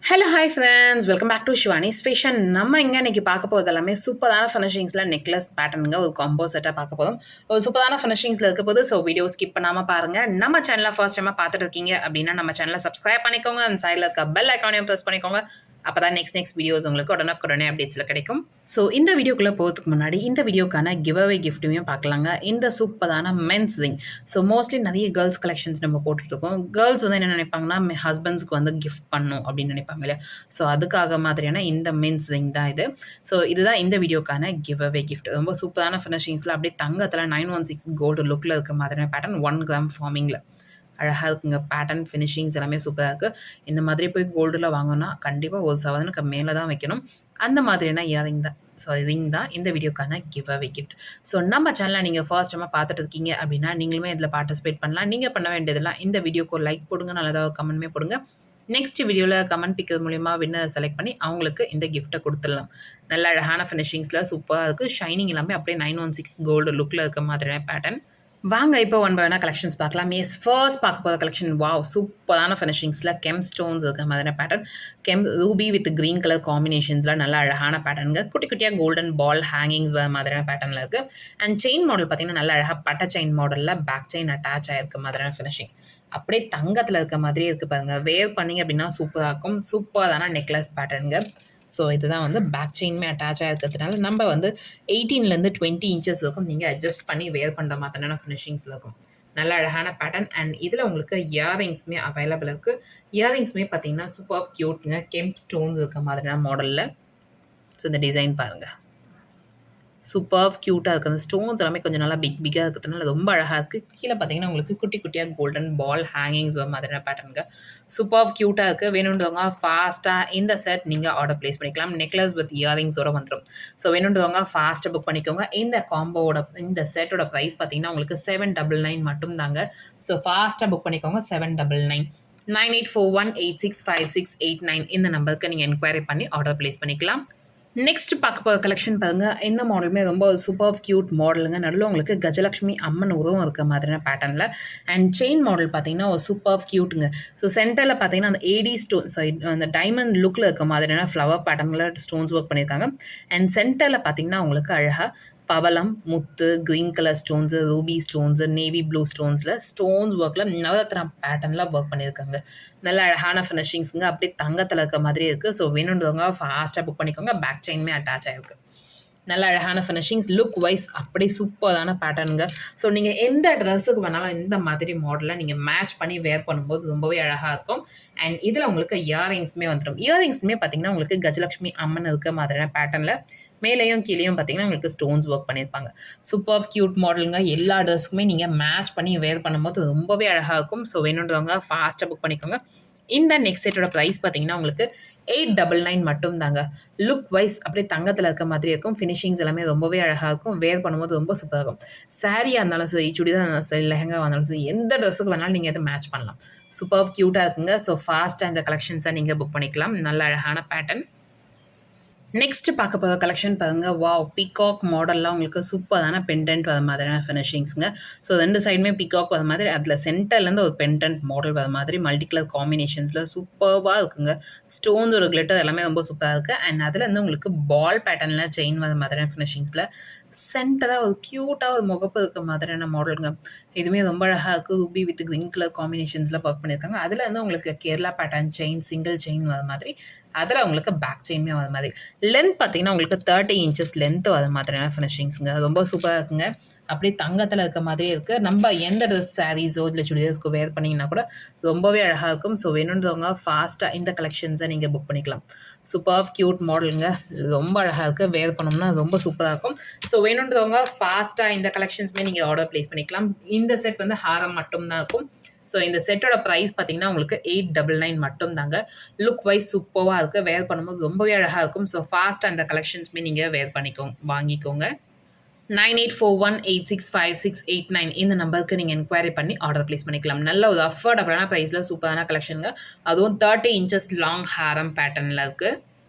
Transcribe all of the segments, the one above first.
Hello hi friends welcome back to Shivani's fashion. நம்ம இங்கே இன்றைக்கி பார்க்க போகிறது எல்லாமே சூப்பரான ஃபினிஷிங்ஸில் நெக்லஸ் பேட்டர்னுங்க ஒரு காம்போ செட்டாக பார்க்க போதும். ஒரு சூப்பரான ஃபினிஷிங்ஸில் இருக்க போது. ஸோ வீடியோ ஸ்கிப் பண்ணாமல் பாருங்கள். நம்ம சேனலில் ஃபர்ஸ்ட் டைமாக பார்த்துட்டு இருக்கீங்க அப்படின்னா நம்ம சேனலை சப்ஸ்கிரைப் பண்ணிக்கோங்க. அந்த சைடில் இருக்க பெல் ஐக்கானையும் ப்ரெஸ் பண்ணிக்கோங்க. அப்போ தான் நெக்ஸ்ட் வீடியோஸ் உங்களுக்கு உடனே அப்டேட்ஸில் கிடைக்கும். ஸோ இந்த வீடியோக்குள்ளே போகிறதுக்கு முன்னாடி இந்த வீடியோக்கான கிவ் அவே கிஃப்ட்டுமே பார்க்கலாங்க. இந்த சூப்பரான மென்ஸ் ரிங். ஸோ மோஸ்ட்லி நிறைய கேர்ள்ஸ் கலெக்ஷன்ஸ் நம்ம போட்டுட்ருக்கோம். கேர்ள்ஸ் வந்து என்ன நினைப்பாங்கன்னா ஹஸ்பண்ட்ஸ்க்கு வந்து கிஃப்ட் பண்ணணும் அப்படின்னு நினைப்பாங்க இல்லையா. ஸோ அதுக்காக மாதிரியான இந்த மென்ஸ் ரிங் தான் இது. ஸோ இதுதான் இந்த வீடியோக்கான கிவ் அவே கிஃப்ட். ரொம்ப சூப்பரான ஃபினிஷிங்ஸில் அப்படியே தங்கத்தில் 916 கோல்டு லுக்கில் இருக்க மாதிரியான பேட்டர்ன் 1 கிராம் ஃபார்மிங்கில் அழகாக இருக்குங்க. பேட்டர்ன் ஃபினிஷிங்ஸ் எல்லாமே சூப்பராக இருக்குது. இந்த மாதிரி போய் கோல்டில் வாங்கினா கண்டிப்பாக ஒரு சவரனுக்கு மேலே தான் வைக்கணும். அந்த மாதிரியான இயரிங் தான். ஸோ ரிங் தான் இந்த வீடியோக்கான கிவ் அவே கிஃப்ட். ஸோ நம்ம சேனலை நீங்கள் ஃபர்ஸ்ட் டைமாக பார்த்துட்டு இருக்கீங்க அப்படின்னா நீங்களுமே இதில் பார்ட்டிசிபேட் பண்ணலாம். நீங்கள் பண்ண வேண்டியதெல்லாம் இந்த வீடியோக்கு ஒரு லைக் போடுங்க, நல்லதாக கமெண்ட்மே போடுங்க. நெக்ஸ்ட் வீடியோவில் கமெண்ட் பிக்கிறது மூலிமா வின்னர் செலக்ட் பண்ணி அவங்களுக்கு இந்த கிஃப்ட்டை கொடுத்துடலாம். நல்ல அழகான ஃபினிஷிங்ஸில் சூப்பராக இருக்குது. ஷைனிங் எல்லாமே அப்படியே 916 கோல்டு லுக்கில் இருக்க மாதிரியான பேட்டர்ன். வாங்க இப்போ ஒன் பை ஒன்னா கலெக்ஷன்ஸ் பார்க்கலாம். எஸ், ஃபர்ஸ்ட் பார்க்க போகிற கலெக்ஷன் வாவ் சூப்பரான ஃபினிஷிங்ஸில் கெம் ஸ்டோன்ஸ் இருக்க மாதிரியான pattern. Gem ruby with green colour காம்பினேஷன்ஸில் நல்ல அழகான பேட்டர்னுங்க. குட்டி குட்டியாக கோல்டன் பால் ஹேங்கிங்ஸ் வர மாதிரியான பேட்டர்னில் இருக்குது. அண்ட் செயின் மாடல் பார்த்திங்கன்னா நல்ல அழகாக பட்டை செயின் மாடலில் பேக் செயின் அட்டாச் ஆகிருக்க மாதிரியான ஃபினிஷிங். அப்படியே தங்கத்தில் இருக்க மாதிரியே இருக்குது பாருங்கள். வேர் பண்ணிங்க அப்படின்னா சூப்பராக இருக்கும். சூப்பரான நெக்லஸ் பேட்டர்னுங்க. ஸோ இதுதான் வந்து பேக் செயின்மே அட்டாச் ஆகிருக்கிறதுனால நம்ம வந்து 18 20 இன்ச்சஸ் இருக்கும். நீங்கள் அட்ஜஸ்ட் பண்ணி வேர் பண்ணுற மாதிரியான ஃபினிஷிங்ஸில் இருக்கும். நல்ல அழகான பேட்டர்ன். அண்ட் இதில் உங்களுக்கு இயரிங்ஸுமே அவைலபிள் இருக்குது. இயரிங்ஸுமே பார்த்தீங்கன்னா சூப்பர் க்யூட்டுங்க. கெம்ப் ஸ்டோன்ஸ் இருக்க மாதிரியான மாடலில். ஸோ இந்த டிசைன் பாருங்கள், சூப்பர் க்யூட்டாக இருக்குது. அந்த ஸ்டோன்ஸ் எல்லாமே கொஞ்சம் நல்லா பிக்காக இருக்கிறதுனால ரொம்ப அழகாக இருக்குது. கீழே பார்த்தீங்கன்னா உங்களுக்கு குட்டி குட்டியாக கோல்டன் பால் ஹேங்கிங்ஸ் வர மாதிரியான பேட்டர்னுங்க. சூப்பர் க்யூட்டாக இருக்குது. வேணுன்றவங்க ஃபாஸ்ட்டாக இந்த செட் நீங்கள் ஆர்டர் ப்ளேஸ் பண்ணிக்கலாம். நெக்லஸ் வித் இயரிங்ஸோடு வந்துடும். ஸோ வேணுன்றவங்க ஃபாஸ்ட்டாக புக் பண்ணிக்கோங்க. இந்த காம்போவோட இந்த செட்டோட ப்ரைஸ் பார்த்தீங்கன்னா உங்களுக்கு 799 மட்டும் தாங்க. ஸோ ஃபாஸ்ட்டாக புக் பண்ணிக்கோங்க. 799 9841865689 இந்த நம்பருக்கு நீங்கள் என்கொயரி பண்ணி ஆர்டர் ப்ளேஸ் பண்ணிக்கலாம். நெக்ஸ்ட் பார்க்க போகிற கலெக்ஷன் பாருங்கள். இந்த மாடலுமே ரொம்ப சூப்பர் க்யூட் மாடலுங்க. நடுவில் உங்களுக்கு கஜலக்ஷ்மி அம்மன் உருவம் இருக்க மாதிரியான பேட்டர்னில். அண்ட் செயின் மாடல் பார்த்தீங்கன்னா ஒரு சூப்பர் க்யூட்டுங்க. ஸோ சென்டரில் பார்த்தீங்கன்னா அந்த ஏடி ஸ்டோன் அந்த டைமண்ட் லுக்கில் இருக்க மாதிரியான ஃப்ளவர் பேட்டர்னில் ஸ்டோன்ஸ் ஒர்க் பண்ணியிருக்காங்க. அண்ட் சென்டரில் பார்த்தீங்கன்னா உங்களுக்கு அழகாக பவளம், முத்து, green colour stones, ruby stones, navy blue ஸ்டோன்ஸில் ஸ்டோன்ஸ் ஒர்க்கில் நவரத்னா பேட்டர்னில் ஒர்க் பண்ணியிருக்காங்க. நல்ல அழகான ஃபினிஷிங்ஸுங்க. அப்படியே தங்கத்தில் இருக்க மாதிரி இருக்குது. ஸோ வேணுன்றவங்க ஃபாஸ்ட்டாக புக் பண்ணிக்கோங்க. பேக் செயின்மே அட்டாச் ஆகிருக்கு. நல்ல அழகான ஃபினிஷிங்ஸ். லுக் வைஸ் அப்படியே சூப்பரான பேட்டர்னுங்க. ஸோ நீங்கள் எந்த ட்ரெஸ்ஸுக்கு வேணாலும் இந்த மாதிரி மாடலில் நீங்கள் மேட்ச் பண்ணி வேர் பண்ணும்போது ரொம்பவே அழகாக இருக்கும். அண்ட் இதில் உங்களுக்கு இயரிங்ஸுமே வந்துடும். இயரிங்ஸுமே பார்த்தீங்கன்னா உங்களுக்கு கஜலக்ஷ்மி அம்மன் இருக்க மாதிரியான பேட்டர்னில் மேலேயும் கீழேயும் பார்த்தீங்கன்னா உங்களுக்கு ஸ்டோன்ஸ் ஒர்க் பண்ணியிருப்பாங்க. சூப்பர் க்யூட் மாடலுங்க. எல்லா ட்ரெஸ்க்குமே நீங்கள் மேட்ச் பண்ணி வேர் பண்ணும்போது ரொம்பவே அழகாக இருக்கும். ஸோ வேணுன்றவங்க ஃபாஸ்ட்டாக புக் பண்ணிக்கோங்க. இந்த நெக்ஸ்ட் செட்டோட ப்ரைஸ் பார்த்தீங்கன்னா உங்களுக்கு 899 மட்டும் தாங்க. லுக் வைஸ் அப்படியே தங்கத்தில் இருக்க மாதிரி இருக்கும். ஃபினிஷிங்ஸ் எல்லாமே ரொம்பவே அழகாக இருக்கும். வேர் பண்ணும்போது ரொம்ப சூப்பராக இருக்கும். சாரியாக இருந்தாலும் சரி, சுடிதான் இருந்தாலும் சரி, லெஹங்கா இருந்தாலும் சரி, எந்த ட்ரெஸ்ஸுக்கு வேணாலும் நீங்கள் இதை மேட்ச் பண்ணலாம். சூப்பர் க்யூட்டாக இருக்குங்க. ஸோ ஃபாஸ்ட்டாக இந்த கலெக்ஷன்ஸை நீங்கள் புக் பண்ணிக்கலாம். நல்ல அழகான பேட்டர்ன். நெக்ஸ்ட் பார்க்க போகிற கலெக்ஷன் பாருங்கள். வாவ் பீகாக் மாடல்லாம் உங்களுக்கு சூப்பரான பெண்டன்ட் வர மாதிரியான ஃபினிஷிங்ஸுங்க. ஸோ 2 சைடுமே பீகாக் வர மாதிரி, அதில் சென்டர்லேருந்து ஒரு பெண்டன்ட் மாடல் வர மாதிரி மல்டி கலர் காம்பினேஷன்ஸில் சூப்பராக இருக்குங்க. ஸ்டோன்ஸ் ஒரு கிளிட்டர் எல்லாமே ரொம்ப சூப்பராக இருக்குது. அண்ட் அதுலேருந்து உங்களுக்கு பால் பேட்டர்னில் செயின் வர மாதிரியான ஃபினிஷிங்ஸில் சென்டராக ஒரு க்யூட்டாக ஒரு முகப்பு இருக்க மாதிரியான மாடலுங்க. இதுவுமே ரொம்ப அழகாக இருக்குது. ரூபி வித் க்ரீன் கலர் காம்பினேஷன்ஸில் ஒர்க் பண்ணியிருக்காங்க. அதில் வந்து உங்களுக்கு Kerala pattern chain, single chain வர மாதிரி, அதில் உங்களுக்கு பேக் செயின்மே வர மாதிரி. லென்த் பார்த்தீங்கன்னா உங்களுக்கு 30 இன்ச்சஸ் லென்த் வர மாதிரியான ஃபினிஷிங்ஸுங்க. ரொம்ப சூப்பராக இருக்குங்க. அப்படியே தங்கத்தில் இருக்க மாதிரியே இருக்குது. நம்ம எந்த ட்ரெஸ் சாரீஸோ இல்லை சுடிதார்ஸ்க்கோ வேர் பண்ணிங்கன்னா கூட ரொம்பவே அழகாக இருக்கும். ஸோ வேணுன்றவங்க ஃபாஸ்ட்டாக இந்த கலெக்ஷன்ஸை நீங்கள் புக் பண்ணிக்கலாம். சூப்பர் க்யூட் மாடலுங்க. ரொம்ப அழகாக இருக்குது. வேர் பண்ணோம்னா ரொம்ப சூப்பராக இருக்கும். ஸோ வேணுன்றவங்க ஃபாஸ்ட்டாக இந்த கலெக்ஷன்ஸுமே நீங்கள் ஆர்டர் ப்ளேஸ் பண்ணிக்கலாம். இந்த செட் வந்து ஹாரம் மட்டும்தான் இருக்கும். ஸோ இந்த செட்டோட ப்ரைஸ் பார்த்தீங்கன்னா உங்களுக்கு 899 மட்டும் தாங்க. லுக் வைஸ் சூப்பராக இருக்குது. வேர் பண்ணும்போது ரொம்பவே அழகாக இருக்கும். ஸோ ஃபாஸ்ட்டாக இந்த கலெக்ஷன்ஸுமே நீங்கள் வேர் வாங்கிக்கோங்க. 9841865689 இந்த நம்பருக்கு நீங்கள் என்கொயரி பண்ணி ஆர்டர் ப்ளேஸ் பண்ணிக்கலாம். நல்ல ஒரு அஃபோர்டபுளான ப்ரைஸில் சூப்பரான கலெக்ஷனுங்க. அதுவும் 30 இன்ச்சஸ் லாங் ஹாரம் பேட்டர்னில் இருக்குது.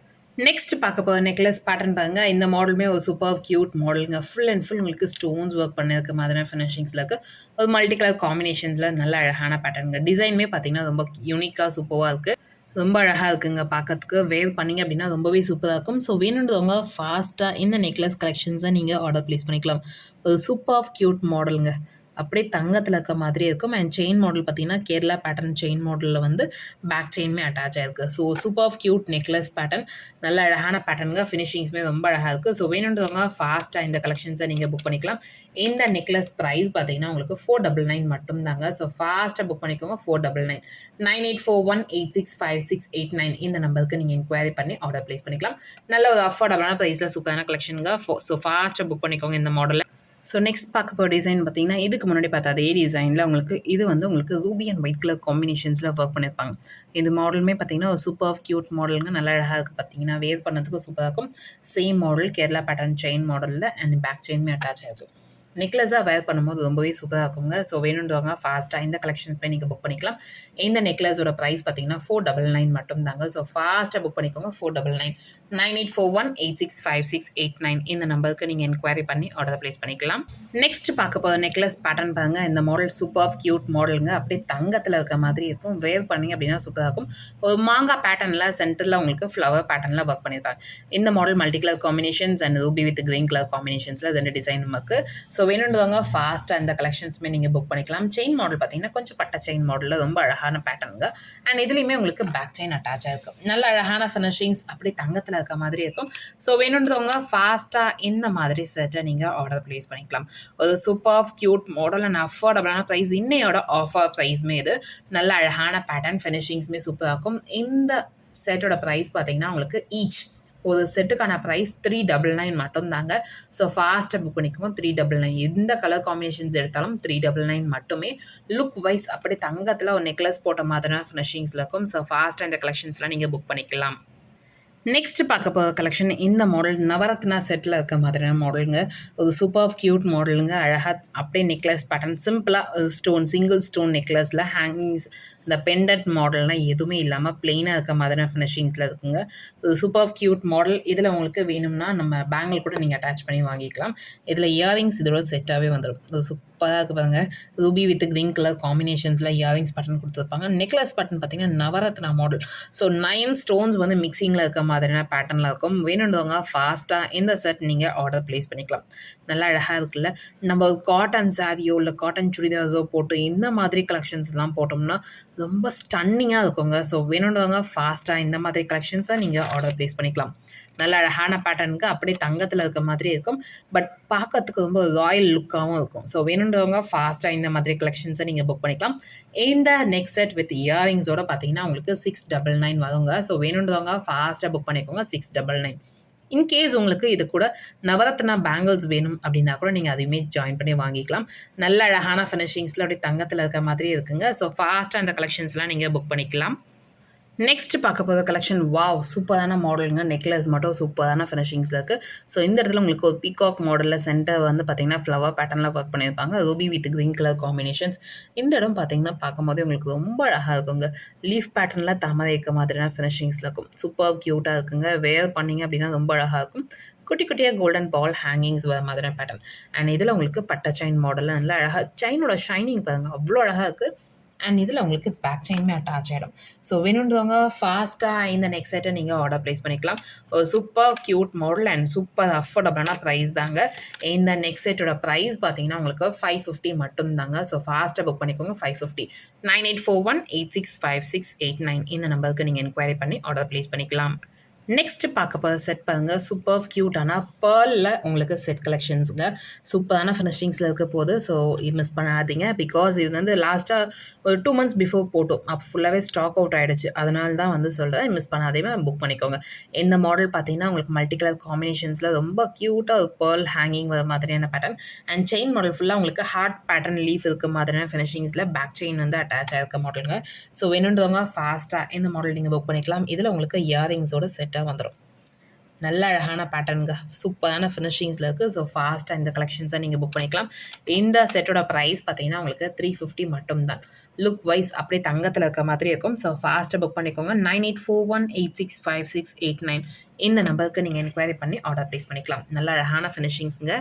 நெக்ஸ்ட் பார்க்க போகிற நெக்லஸ் பேட்டர்ன் பாருங்கள். இந்த மாடலுமே ஒரு சூப்பர் க்யூட் மாடலுங்க. ஃபுல் அண்ட் ஃபுல் உங்களுக்கு ஸ்டோன்ஸ் ஒர்க் பண்ணியிருக்க மாதிரியான ஃபினிஷிங்ஸில் இருக்குது. ஒரு மல்டி கலர் காம்பினேஷன்ஸில் நல்ல அழகான பேட்டர்னுங்க. டிசைனுமே பார்த்தீங்கன்னா ரொம்ப யூனிக்காக சூப்பராக இருக்குது. ரொம்ப அழகா இருக்குங்க பார்க்கறதுக்கு. வேர் பண்ணீங்க அப்படின்னா ரொம்பவே சூப்பரா இருக்கும். ஸோ வேணுன்றவங்க ஃபாஸ்ட்டா இந்த நெக்லஸ் கலெக்ஷன்ஸ நீங்க ஆர்டர் பிளேஸ் பண்ணிக்கலாம். ஒரு சூப்பர் கியூட் மாடல்ங்க. அப்படியே தங்கத்தில இருக்க மாதிரியே இருக்கும். அண்ட் செயின் மாடல் பார்த்தீங்கன்னா, கேரளா பேட்டர்ன் செயின் மாடல்ல வந்து பேக் செயினுமே அட்டாச் ஆயிருக்கு. So super cute necklace pattern. நல்ல அழகான பேட்டர்னுங்க. ஃபினிஷிங்ஸுமே ரொம்ப அழகா இருக்கு. ஸோ வேணுன்றவங்க ஃபாஸ்ட்டா இந்த கலெக்ஷன்ஸ நீங்க புக் பண்ணிக்கலாம். இந்த நெக்லஸ் பிரைஸ் பார்த்தீங்கன்னா, உங்களுக்கு 499 மட்டும் தாங்க. ஸோ ஃபாஸ்ட்டா புக் பண்ணிக்கோங்க. 499 9841865689 இந்த நம்பருக்கு நீங்க என்குயரி பண்ணி ஆர்டர் பிளேஸ் பண்ணிக்கலாம். நல்ல ஒரு அஃபோர்டபுளான பிரைஸ்ல சூப்பரான கலெக்ஷனுங்க. ஸோ ஃபாஸ்ட்டா புக் பண்ணிக்கோங்க இந்த மாடல. ஸோ நெக்ஸ்ட் பார்க்க போற டிசைன் பார்த்தீங்கன்னா, இதுக்கு முன்னாடி பார்த்த அதே டிசைன்ல உங்களுக்கு இது வந்து உங்களுக்கு ரூபி அண்ட் ஒயிட் கலர் காம்பினேஷன்ஸ்ல ஒர்க் பண்ணியிருப்பாங்க. இந்த மாடலுமே பார்த்தீங்கன்னா, ஒரு சூப்பர் கியூட் மாடலுங்க. நல்லா அழகா இருக்கு பார்த்தீங்கன்னா, வேர் பண்ணதுக்கு சூப்பரா இருக்கும். Same model Kerala pattern chain மாடல்ல அண்ட் பேக் செயினுமே அட்டாச் ஆயிருக்கு. நெக்லஸா வேர் பண்ணும்போது ரொம்பவே சூப்பரா இருக்குங்க. ஸோ வேணுன்றவங்க ஃபாஸ்ட்டா இந்த கலெக்ஷன்ஸ் போய் நீங்க புக் பண்ணிக்கலாம். இந்த நெக்லஸோட பிரைஸ் பார்த்தீங்கன்னா, 499 மட்டும் தாங்க. ஸோ ஃபாஸ்ட்டா புக் பண்ணிக்கோங்க. 499 9841865689 இந்த நம்பருக்கு நீங்க என்குயரி பண்ணி ஆர்டர் பிளேஸ் பண்ணிக்கலாம். நெக்ஸ்ட் பார்க்க போற நெக்லஸ் பேட்டர்ன் பாருங்க. இந்த மாடல் சூப்பர் கியூட் மாடலுங்க. அப்படியே தங்கத்துல இருக்க மாதிரி இருக்கும். வேர் பண்ணீங்க அப்படின்னா சூப்பரா இருக்கும். ஒரு மாங்கா பேட்டர்ன்ல சென்டர்ல உங்களுக்கு ஃப்ளவர் பேட்டர்ன்ல ஒர்க் பண்ணியிருப்பாங்க. இந்த model multi colour combinations and ruby with green colour காம்பினேஷன்ஸ்ல 2 டிசைன் இருக்கு. ஸோ வேணுன்றவங்க ஃபாஸ்ட்டாக இந்த கலெக்ஷன்ஸுமே நீங்கள் புக் பண்ணிக்கலாம். செயின் மாடல் பார்த்தீங்கன்னா, கொஞ்சம் பட்டை செயின் மாடலில் ரொம்ப அழகான பேட்டர்னுங்க. அண்ட் இதுலேயுமே உங்களுக்கு பேக் செயின் அட்டாச் ஆகிருக்கும். நல்ல அழகான ஃபினிஷிங்ஸ் அப்படி தங்கத்தில் இருக்க மாதிரி இருக்கும். ஸோ வேணுன்றவங்க ஃபாஸ்ட்டாக இந்த மாதிரி செட்டை நீங்கள் ஆர்டர் ப்ளேஸ் பண்ணிக்கலாம். ஒரு சூப்பர் கியூட் மாடல் அண்ட் அஃபோர்டபுளான ப்ரைஸ். இன்னையோட ஆஃபர் ப்ரைஸ்மே இது. நல்ல அழகான பேட்டர்ன் ஃபினிஷிங்ஸுமே சூப்பராக இருக்கும். இந்த செட்டோட ப்ரைஸ் பார்த்தீங்கன்னா, உங்களுக்கு ஈச் ஒரு செட்டுக்கான ப்ரைஸ் 399 மட்டும் தாங்க. ஸோ ஃபாஸ்ட்டாக புக் பண்ணிக்கோங்க. 399 எந்த கலர் காம்பினேஷன்ஸ் எடுத்தாலும் 399 மட்டுமே. லுக் வைஸ் அப்படி தங்கத்தில் ஒரு நெக்லஸ் போட்ட மாதிரியான ஃபினிஷிங்ஸில் இருக்கும். ஸோ ஃபாஸ்ட்டாக இந்த கலெக்ஷன்ஸ்லாம் நீங்கள் புக் பண்ணிக்கலாம். நெக்ஸ்ட் பார்க்க போகிற கலெக்ஷன் இந்த மாடல் நவரத்னா செட்டில் இருக்க மாதிரியான மாடலுங்க. ஒரு சூப்பர் கியூட் மாடலுங்க. அழகாக அப்படியே நெக்லஸ் பேட்டர்ன் சிம்பிளாக ஸ்டோன் சிங்கிள் ஸ்டோன் நெக்லஸில் ஹேங்கிங்ஸ் இந்த பெண்டன்ட் மாடல்லாம் எதுவுமே இல்லாமல் பிளெயினாக இருக்க மாதிரியான ஃபினிஷிங்ஸில் இருக்குங்க. ஒரு சூப்பர் கியூட் மாடல். இதில் உங்களுக்கு வேணும்னா நம்ம பேங்கிள் கூட நீங்கள் அட்டாச் பண்ணி வாங்கிக்கலாம். இதில் இயரிங்ஸ் இதோட செட்டாகவே வந்துடும். ஒரு சூப்பராக இருக்குது பாருங்கள். ரூபி வித் கிரீன் கலர் காம்பினேஷன்ஸில் இயரிங்ஸ் பட்டன் கொடுத்துருப்பாங்க. நெக்லஸ் பட்டன் பார்த்தீங்கன்னா நவரத்னா மாடல். ஸோ 9 ஸ்டோன்ஸ் வந்து மிக்சிங்கில் இருக்க மாதிரியான பேட்டர்னில் இருக்கும். வேணுன்றவங்க ஃபாஸ்ட்டாக இந்த செட் நீங்கள் ஆர்டர் ப்ளேஸ் பண்ணிக்கலாம். நல்லா அழகாக இருக்குல்ல. நம்ம ஒரு காட்டன் சாரியோ இல்லை காட்டன் சுடிதார்ஸோ போட்டு இந்த மாதிரி கலெக்ஷன்ஸ்லாம் போட்டோம்னா ரொம்ப ஸ்டன்னிங்காக இருக்குங்க. ஸோ வேணுன்றவங்க ஃபாஸ்ட்டாக இந்த மாதிரி கலெக்ஷன்ஸை நீங்கள் ஆர்டர் ப்ளேஸ் பண்ணிக்கலாம். நல்ல அழகான பேட்டர்னுக்கு அப்படியே தங்கத்தில் இருக்க மாதிரி இருக்கும். பட் பார்க்கறதுக்கு ரொம்ப ராயல் லுக்காகவும் இருக்கும். ஸோ வேணுன்றவங்க ஃபாஸ்ட்டாக இந்த மாதிரி கலெக்ஷன்ஸை நீங்கள் புக் பண்ணிக்கலாம். இந்த நெக் செட் வித் இயரிங்ஸோட பார்த்தீங்கன்னா உங்களுக்கு 699 வருங்க. ஸோ வேணுன்றவங்க ஃபாஸ்ட்டாக புக் பண்ணிக்கோங்க. 699. இன்கேஸ் உங்களுக்கு இது கூட நவரத்னா பேங்கிள்ஸ் வேணும் அப்படின்னா கூட நீங்கள் அதையுமே ஜாயின் பண்ணி வாங்கிக்கலாம். நல்ல அழகான ஃபினிஷிங்ஸில் அப்படியே தங்கத்தில் இருக்க மாதிரி இருக்குங்க. ஸோ ஃபாஸ்ட்டாக அந்த கலெக்ஷன்ஸ்லாம் நீங்கள் புக் பண்ணிக்கலாம். நெக்ஸ்ட் பார்க்க போகிற கலெக்ஷன் வாவ் சூப்பரான மாடலுங்க. நெக்லஸ் மட்டும் சூப்பரான ஃபினிஷிங்ஸில் இருக்குது. ஸோ இந்த இடத்துல உங்களுக்கு ஒரு பீகாக் மாடலில் சென்டர் வந்து பார்த்தீங்கன்னா ஃப்ளவர் பேட்டர்னில் ஒர்க் பண்ணியிருப்பாங்க. Ruby with green colour combinations. இந்த இடம் பார்த்தீங்கன்னா பார்க்கும்போது உங்களுக்கு ரொம்ப அழகாக இருக்குங்க. லீஃப் பேட்டர்னில் தாமரை இருக்க மாதிரியான ஃபினிஷிங்ஸில் இருக்கும். சூப்பர் க்யூட்டாக இருக்குங்க. வேர் பண்ணிங்க அப்படின்னா ரொம்ப அழகாக இருக்கும். குட்டி குட்டியாக கோல்டன் பால் ஹேங்கிங்ஸ் வர மாதிரியான பேட்டர்ன். அண்ட் இதில் உங்களுக்கு பட்டை செயின் மாடலில் நல்லா அழகாக செயினோட ஷைனிங் பாருங்கள் அவ்வளோ அழகாக இருக்குது. அண்ட் இதில் உங்களுக்கு பேக் செயினுமே அட்டாச் ஆகிடும். ஸோ வேணுன்றவங்க ஃபாஸ்ட்டாக இந்த நெக் செட்டை நீங்கள் ஆர்டர் ப்ளேஸ் பண்ணிக்கலாம். ஒரு super cute model and super அஃபோர்டபுளான ப்ரைஸ் தாங்க. இந்த நெக் செட்டோட ப்ரைஸ் பார்த்தீங்கன்னா உங்களுக்கு 550 மட்டும் தாங்க. ஸோ ஃபாஸ்ட்டாக புக் பண்ணிக்கோங்க. 550 9841865689 இந்த நம்பருக்கு நீங்கள் என்கொயரி பண்ணி ஆர்டர் ப்ளேஸ் பண்ணிக்கலாம். நெக்ஸ்ட் பார்க்க போகிற செட் பாருங்கள். சூப்பர் க்யூட்டான பேர்லில் உங்களுக்கு செட் கலெக்ஷன்ஸுங்க. சூப்பரான ஃபினிஷிங்ஸில் இருக்க போது. ஸோ இது மிஸ் பண்ணாதீங்க. பிகாஸ் இது வந்து லாஸ்ட்டாக ஒரு 2 months பிஃபோர் போட்டோம். அப்போ ஃபுல்லாகவே ஸ்டாக் அவுட் ஆகிடுச்சு. அதனால தான் வந்து சொல்கிறேன். மிஸ் பண்ணாதீங்க, புக் பண்ணிக்கோங்க. இந்த மாடல் பார்த்தீங்கன்னா உங்களுக்கு மல்டி கலர் காம்பினேஷன்ஸில் ரொம்ப க்யூட்டாக ஒரு பேர்ல் ஹேங்கிங் வர மாதிரியான பேட்டர்ன். அண்ட் செயின் மாடல் ஃபுல்லாக உங்களுக்கு ஹார்ட் பேட்டர்ன் லீஃப் இருக்க மாதிரியான ஃபினிஷிங்ஸில் பேக் செயின் வந்து அட்டாச் ஆகிருக்க மாடலுங்க. ஸோ வேணுன்றவங்க ஃபாஸ்ட்டாக இந்த மாடல் நீங்கள் புக் பண்ணிக்கலாம். இதில் உங்களுக்கு இயரிங்ஸோட செட்டாக வந்துடும். நல்ல அழகான பேட்டர்னுங்க. சூப்பரான ஃபினிஷிங்ஸில் இருக்குது. ஸோ ஃபாஸ்ட்டாக இந்த கலெக்ஷன்ஸை நீங்கள் புக் பண்ணிக்கலாம். இந்த செட்டோட ப்ரைஸ் பார்த்தீங்கன்னா உங்களுக்கு 350 மட்டும் தான். லுக் வைஸ் அப்படியே தங்கத்தில் இருக்க மாதிரி இருக்கும். ஸோ ஃபாஸ்ட்டாக புக் பண்ணிக்கோங்க. 9841865689 இந்த நம்பருக்கு நீங்கள் என்கொயரி பண்ணி ஆர்டர் ப்ளேஸ் பண்ணிக்கலாம். நல்ல அழகான ஃபினிஷிங்ஸுங்க.